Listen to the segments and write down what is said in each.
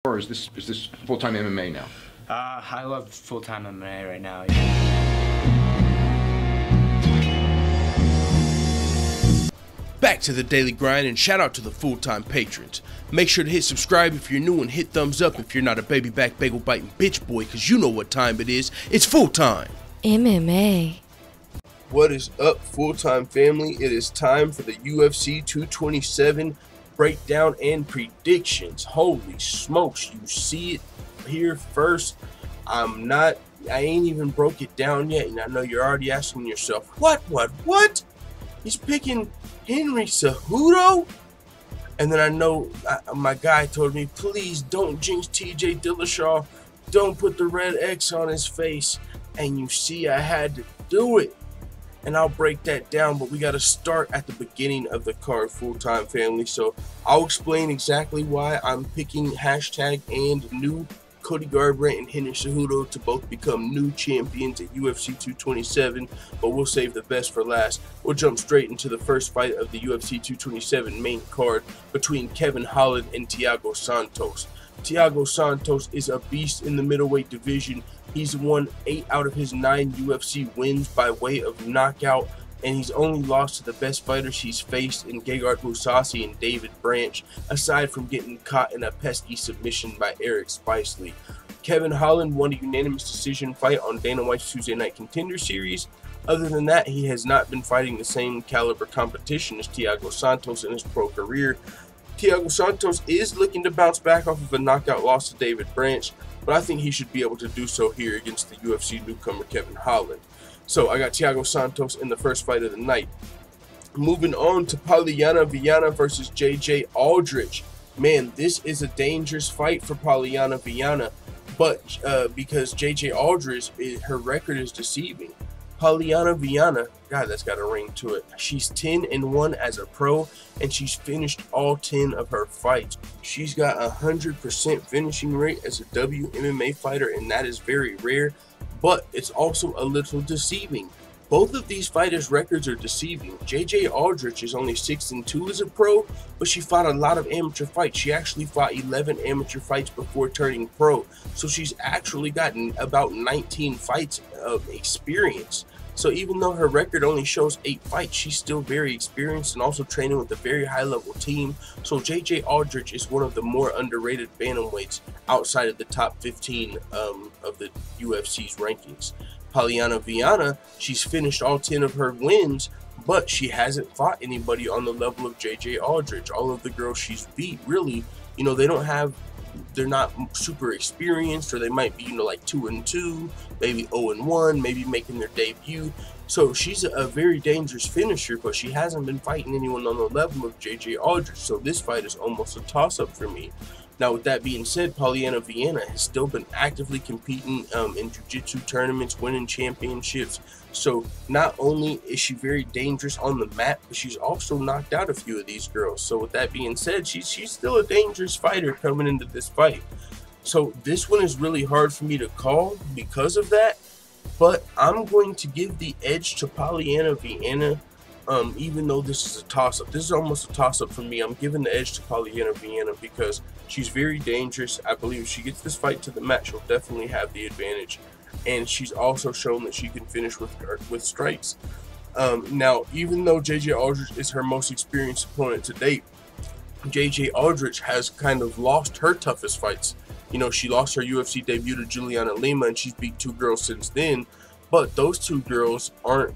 Or is this full-time MMA now? I love full-time MMA right now. Back to the daily grind, and shout out to the full-time patrons. Make sure to hit subscribe if you're new and hit thumbs up if you're not a baby back bagel biting bitch boy, cause you know what time it is. It's full-time MMA. What is up, full-time family? It is time for the UFC 227 breakdown and predictions. Holy smokes, you see it here first. I ain't even broke it down yet, and I know you're already asking yourself, what? He's picking Henry Cejudo? And then I know my guy told me, please don't jinx TJ Dillashaw. Don't put the red X on his face. And you see, I had to do it. And I'll break that down, but we got to start at the beginning of the card, full-time family. So I'll explain exactly why I'm picking hashtag and new Cody Garbrandt and Henry Cejudo to both become new champions at UFC 227, but we'll save the best for last. We'll jump straight into the first fight of the UFC 227 main card between Kevin Holland and Thiago Santos. Thiago Santos is a beast in the middleweight division. He's won 8 out of his 9 UFC wins by way of knockout, and he's only lost to the best fighters he's faced in Gegard Mousasi and David Branch, aside from getting caught in a pesky submission by Eric Spicely. Kevin Holland won a unanimous decision fight on Dana White's Tuesday Night Contender Series. Other than that, he has not been fighting the same caliber competition as Thiago Santos in his pro career. Thiago Santos is looking to bounce back off of a knockout loss to David Branch, but I think he should be able to do so here against the UFC newcomer Kevin Holland. So I got Thiago Santos in the first fight of the night. Moving on to Pollyanna Viana versus JJ Aldridge. Man, this is a dangerous fight for Pollyanna Viana, but because JJ Aldridge, her record is deceiving. Pollyanna Viana, God, that's got a ring to it. She's 10-1 as a pro, and she's finished all 10 of her fights. She's got a 100% finishing rate as a WMMA fighter, and that is very rare, but it's also a little deceiving. Both of these fighters' records are deceiving. JJ Aldridge is only 6-2 as a pro, but she fought a lot of amateur fights. She actually fought 11 amateur fights before turning pro, so she's actually gotten about 19 fights of experience. So even though her record only shows 8 fights, she's still very experienced and also training with a very high-level team. So JJ Aldridge is one of the more underrated bantamweights outside of the top 15 of the UFC's rankings. Pollyanna Viana, she's finished all 10 of her wins, but she hasn't fought anybody on the level of JJ Aldridge. All of the girls she's beat, really, you know, they're not super experienced, or they might be, you know, like 2-2, maybe 0-1, maybe making their debut. So she's a very dangerous finisher, but she hasn't been fighting anyone on the level of JJ Aldridge. So this fight is almost a toss-up for me. Now, with that being said, Pollyanna Viana has still been actively competing in jiu-jitsu tournaments, winning championships. So not only is she very dangerous on the mat, but she's also knocked out a few of these girls. So with that being said, she's still a dangerous fighter coming into this fight. So this one is really hard for me to call because of that. But I'm going to give the edge to Pollyanna Viana. Even though this is a toss-up, this is almost a toss-up for me. I'm giving the edge to Pollyanna Viana because she's very dangerous. I believe if she gets this fight to the mat, she'll definitely have the advantage. And she's also shown that she can finish with strikes. Now, even though JJ Aldridge is her most experienced opponent to date, JJ Aldridge has kind of lost her toughest fights. You know, she lost her UFC debut to Juliana Lima, and she's beat 2 girls since then. But those 2 girls aren't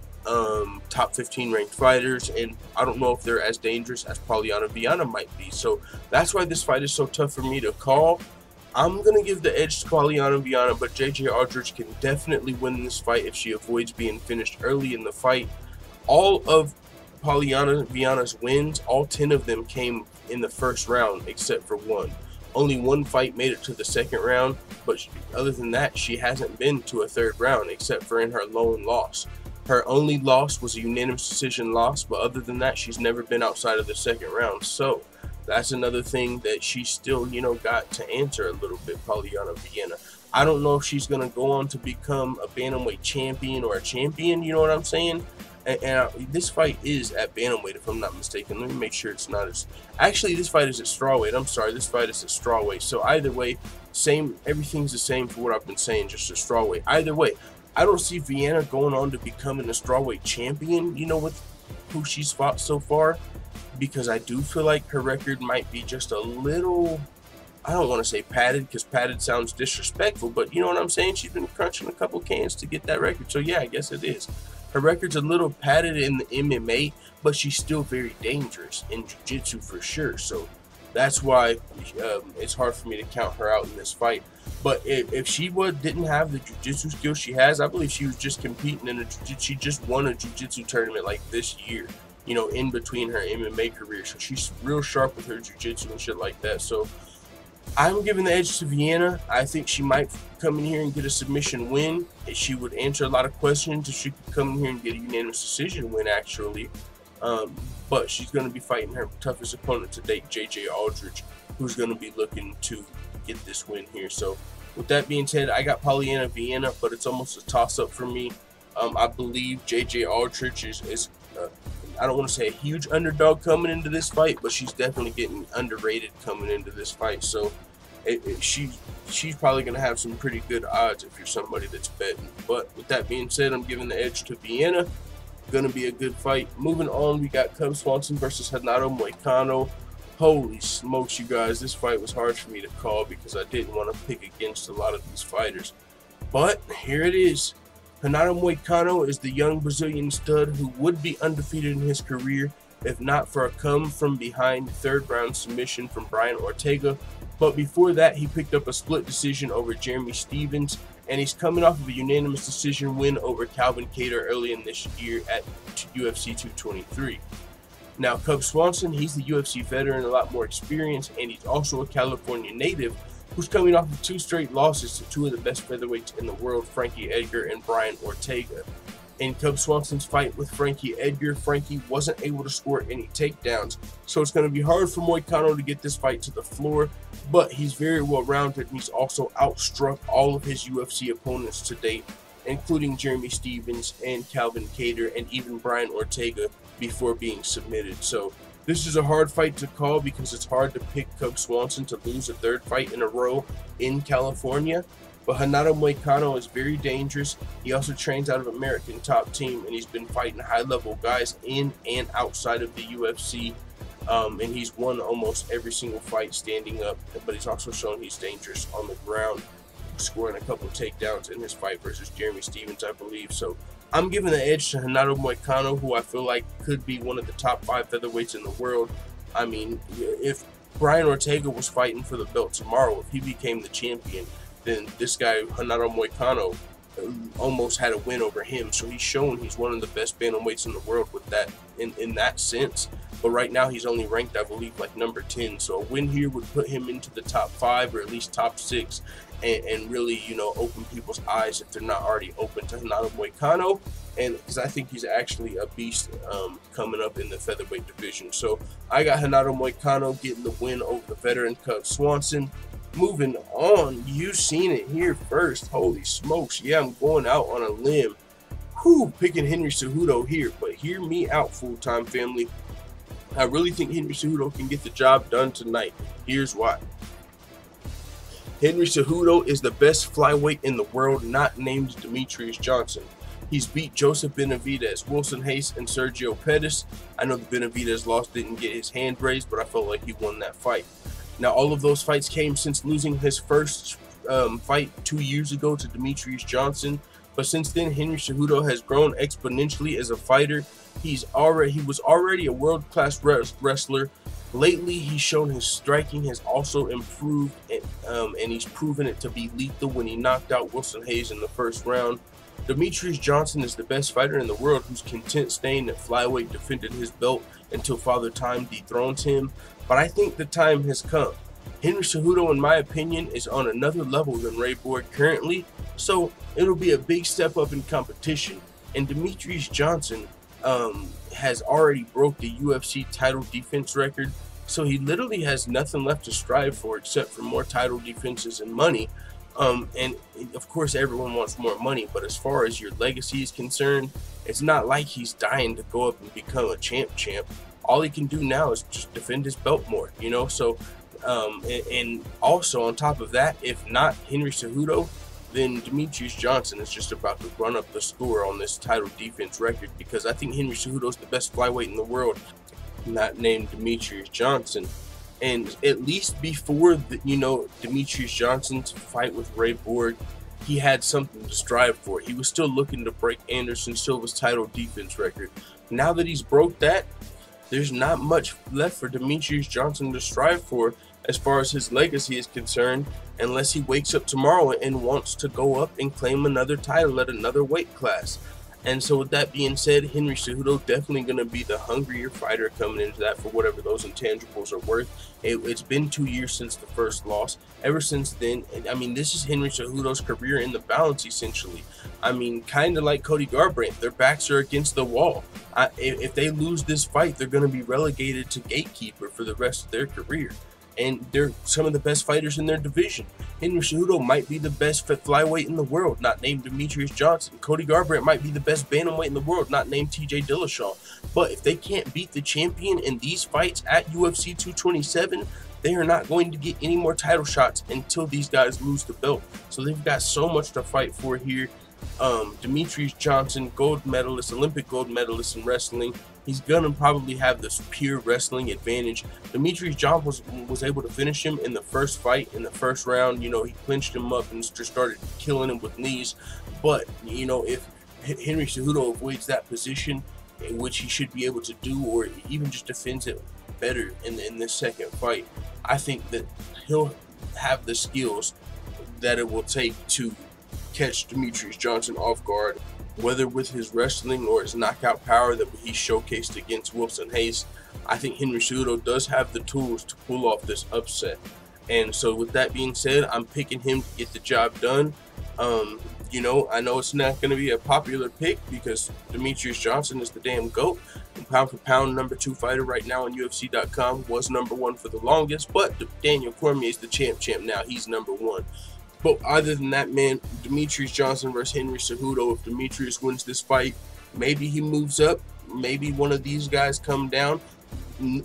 top 15 ranked fighters, and I don't know if they're as dangerous as Pollyanna Viana might be. So that's why this fight is so tough for me to call. I'm going to give the edge to Pollyanna Viana, but JJ Aldridge can definitely win this fight if she avoids being finished early in the fight. All of Pollyanna Viana's wins, all 10 of them came in the first round except for 1. Only 1 fight made it to the second round, but other than that, she hasn't been to a 3rd round except for in her lone loss. Her only loss was a unanimous decision loss, but other than that, she's never been outside of the 2nd round. So that's another thing that she still, you know, got to answer a little bit, Pollyanna Viana. I don't know if she's going to go on to become a bantamweight champion or a champion, you know what I'm saying? This fight is at bantamweight, if I'm not mistaken. Let me make sure it's not as... Actually, this fight is at strawweight. I'm sorry, this fight is at strawweight. So either way, same. Everything's the same for what I've been saying, just a strawweight. Either way, I don't see Viana going on to becoming a strawweight champion, you know, with who she's fought so far, because I do feel like her record might be just a little... I don't want to say padded, because padded sounds disrespectful, but you know what I'm saying? She's been crunching a couple cans to get that record. So yeah, I guess it is. Her record's a little padded in the MMA, but she's still very dangerous in jiu-jitsu for sure. So that's why it's hard for me to count her out in this fight. But if she didn't have the jiu-jitsu skills she has, I believe she was just competing in a jiu-jitsu. She just won a jiu-jitsu tournament like this year, you know, in between her MMA career. So she's real sharp with her jiu-jitsu and shit like that. So I'm giving the edge to Viana. I think she might come in here and get a submission win. She would answer a lot of questions if she could come in here and get a unanimous decision win, actually. But she's going to be fighting her toughest opponent to date, JJ Aldridge, who's going to be looking to get this win here. So with that being said, I got Pollyanna Viana, but it's almost a toss-up for me. I believe JJ Aldridge is I don't want to say a huge underdog coming into this fight, but she's definitely getting underrated coming into this fight. So she's probably going to have some pretty good odds if you're somebody that's betting. But with that being said, I'm giving the edge to Viana. Going to be a good fight. Moving on, we got Cub Swanson versus Renato Moicano. Holy smokes, you guys. This fight was hard for me to call because I didn't want to pick against a lot of these fighters. But here it is. Renato Moicano is the young Brazilian stud who would be undefeated in his career if not for a come-from-behind third-round submission from Brian Ortega. But before that, he picked up a split decision over Jeremy Stephens, and he's coming off of a unanimous decision win over Calvin Kattar early in this year at UFC 223. Now, Cub Swanson, he's the UFC veteran, a lot more experience, and he's also a California native who's coming off of 2 straight losses to 2 of the best featherweights in the world, Frankie Edgar and Brian Ortega. In Cub Swanson's fight with Frankie Edgar, Frankie wasn't able to score any takedowns, so it's going to be hard for Moicano to get this fight to the floor, but he's very well rounded, and he's also outstruck all of his UFC opponents to date, including Jeremy Stephens and Calvin Kattar and even Brian Ortega before being submitted. So this is a hard fight to call because it's hard to pick Cub Swanson to lose a 3rd fight in a row in California. But Renato Moicano is very dangerous. He also trains out of American Top Team, and he's been fighting high-level guys in and outside of the UFC. And he's won almost every single fight standing up, but he's also shown he's dangerous on the ground, scoring a couple of takedowns in his fight versus Jeremy Stephens, I believe. So I'm giving the edge to Renato Moicano, who I feel like could be one of the top 5 featherweights in the world. I mean, if Brian Ortega was fighting for the belt tomorrow, if he became the champion, then this guy, Renato Moicano, almost had a win over him. So he's shown he's one of the best bantamweights in the world with that, in that sense. But right now he's only ranked, I believe, like number 10. So a win here would put him into the top 5 or at least top 6 and really, you know, open people's eyes if they're not already open to Renato Moicano. And because I think he's actually a beast coming up in the featherweight division. So I got Renato Moicano getting the win over the veteran Cub Swanson. Moving on, you've seen it here first. Holy smokes. Yeah, I'm going out on a limb. Picking Henry Cejudo here. But hear me out, full-time family. I really think Henry Cejudo can get the job done tonight. Here's why. Henry Cejudo is the best flyweight in the world, not named Demetrius Johnson. He's beat Joseph Benavidez, Wilson Hayes, and Sergio Pettis. I know the Benavidez loss didn't get his hand raised, but I felt like he won that fight. Now, all of those fights came since losing his first fight 2 years ago to Demetrius Johnson. But since then, Henry Cejudo has grown exponentially as a fighter. He was already a world-class wrestler. Lately, he's shown his striking has also improved, and he's proven it to be lethal when he knocked out Wilson Hayes in the first round. Demetrius Johnson is the best fighter in the world who's content staying at flyweight, defended his belt until Father Time dethrones him. But I think the time has come. Henry Cejudo, in my opinion, is on another level than Ray Borg currently, so it'll be a big step up in competition. And Demetrius Johnson has already broke the UFC title defense record, so he literally has nothing left to strive for except for more title defenses and money. And of course everyone wants more money, but as far as your legacy is concerned, It's not like he's dying to go up and become a champ. All he can do now is just defend his belt more, you know. So and also on top of that, if not Henry Cejudo, then Demetrious Johnson is just about to run up the score on this title defense record, because I think Henry Cejudo is the best flyweight in the world, not named Demetrious Johnson. And at least before Demetrious Johnson's fight with Ray Borg, he had something to strive for. He was still looking to break Anderson Silva's title defense record. Now that he's broke that, there's not much left for Demetrious Johnson to strive for as far as his legacy is concerned, unless he wakes up tomorrow and wants to go up and claim another title at another weight class. And so with that being said, Henry Cejudo definitely going to be the hungrier fighter coming into that for whatever those intangibles are worth. It's been 2 years since the first loss. Ever since then, I mean, this is Henry Cejudo's career in the balance, essentially. I mean, kind of like Cody Garbrandt. Their backs are against the wall. If they lose this fight, they're going to be relegated to gatekeeper for the rest of their career. And they're some of the best fighters in their division. Henry Cejudo might be the best flyweight in the world, not named Demetrious Johnson. Cody Garbrandt might be the best bantamweight in the world, not named TJ Dillashaw. But if they can't beat the champion in these fights at UFC 227, they are not going to get any more title shots until these guys lose the belt. So they've got so much to fight for here. Demetrious Johnson, gold medalist, Olympic gold medalist in wrestling. He's gonna probably have this pure wrestling advantage. Demetrious Johnson was able to finish him in the first fight, in the first round. You know, he clinched him up and just started killing him with knees. But, you know, if Henry Cejudo avoids that position, which he should be able to do, or even just defends it better in this second fight, I think that he'll have the skills that it will take to catch Demetrious Johnson off guard, whether with his wrestling or his knockout power that he showcased against Wilson Hayes. I think Henry Cejudo does have the tools to pull off this upset. And so with that being said, I'm picking him to get the job done. You know, I know it's not going to be a popular pick because Demetrious Johnson is the damn GOAT. Pound for pound, #2 fighter right now on UFC.com. Was #1 for the longest, but Daniel Cormier is the champ now. He's #1. But other than that, man, Demetrious Johnson versus Henry Cejudo. If Demetrious wins this fight, maybe he moves up. Maybe one of these guys come down.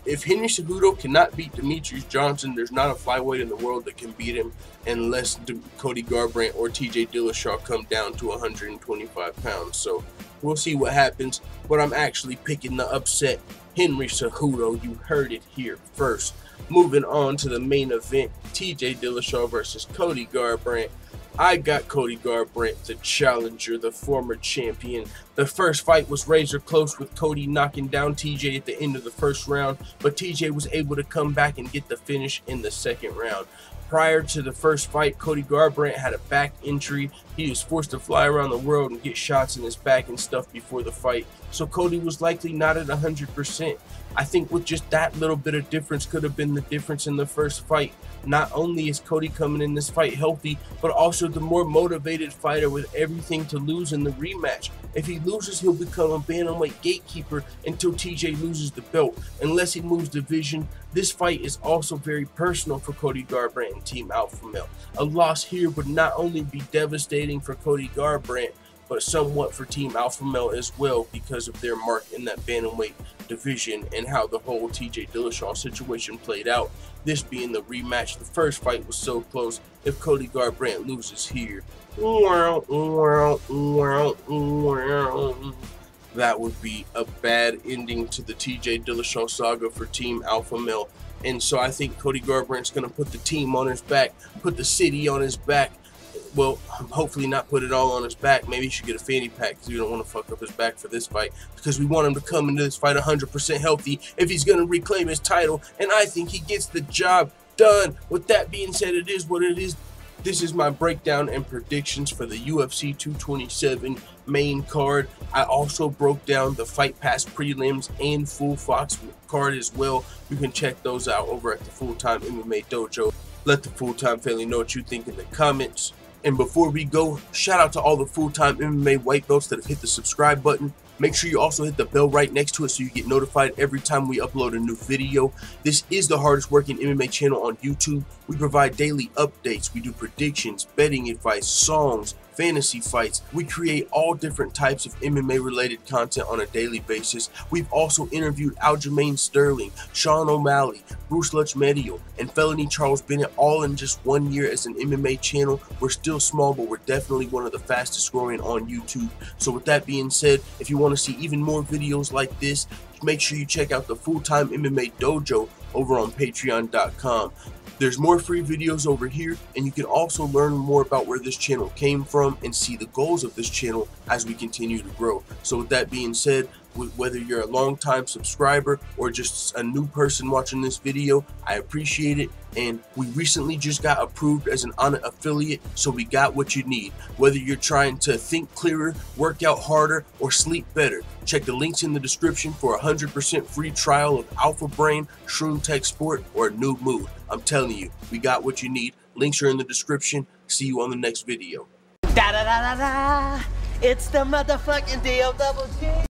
If Henry Cejudo cannot beat Demetrious Johnson, there's not a flyweight in the world that can beat him unless Cody Garbrandt or TJ Dillashaw come down to 125 pounds. So we'll see what happens. But I'm actually picking the upset, Henry Cejudo. You heard it here first. Moving on to the main event, TJ Dillashaw versus Cody Garbrandt. I got Cody Garbrandt, the challenger, the former champion. The first fight was razor close with Cody knocking down TJ at the end of the first round, but TJ was able to come back and get the finish in the second round. Prior to the first fight, Cody Garbrandt had a back injury. He was forced to fly around the world and get shots in his back and stuff before the fight. So Cody was likely not at 100%. I think with just that little bit of difference could have been the difference in the first fight. Not only is Cody coming in this fight healthy, but also the more motivated fighter with everything to lose in the rematch. If he loses, he'll become a bantamweight gatekeeper until TJ loses the belt. Unless he moves division, this fight is also very personal for Cody Garbrandt and Team Alpha Male. A loss here would not only be devastating for Cody Garbrandt, but somewhat for Team Alpha Male as well because of their mark in that bantamweight division and how the whole TJ Dillashaw situation played out. This being the rematch, the first fight was so close. If Cody Garbrandt loses here, that would be a bad ending to the TJ Dillashaw saga for Team Alpha Male. And so I think Cody Garbrandt's going to put the team on his back, put the city on his back. Well, hopefully not put it all on his back. Maybe he should get a fanny pack because we don't want to fuck up his back for this fight, because we want him to come into this fight 100% healthy if he's going to reclaim his title, and I think he gets the job done. With that being said, it is what it is. This is my breakdown and predictions for the UFC 227 main card. I also broke down the Fight Pass prelims and full Fox card as well. You can check those out over at the Full-Time MMA Dojo. Let the Full-Time family know what you think in the comments. And before we go, shout out to all the Full-Time MMA white belts that have hit the subscribe button. Make sure you also hit the bell right next to it so you get notified every time we upload a new video. This is the hardest working MMA channel on YouTube. We provide daily updates. We do predictions, betting advice, songs, fantasy fights. We create all different types of MMA related content on a daily basis. We've also interviewed Aljamain Sterling, Sean O'Malley, Bruce Lutch-Medio, and Felony Charles Bennett all in just 1 year as an MMA channel. We're still small, but we're definitely one of the fastest growing on YouTube. So with that being said, if you want to see even more videos like this, make sure you check out the Full-Time MMA Dojo over on patreon.com. There's more free videos over here, and you can also learn more about where this channel came from and see the goals of this channel as we continue to grow. So with that being said, whether you're a long-time subscriber or just a new person watching this video, I appreciate it. And we recently just got approved as an Onnit affiliate, so we got what you need. Whether you're trying to think clearer, work out harder, or sleep better, check the links in the description for a 100% free trial of Alpha Brain, Shroom Tech Sport, or New Mood. I'm telling you, we got what you need. Links are in the description. See you on the next video. Da da da da da! It's the motherfucking DOG.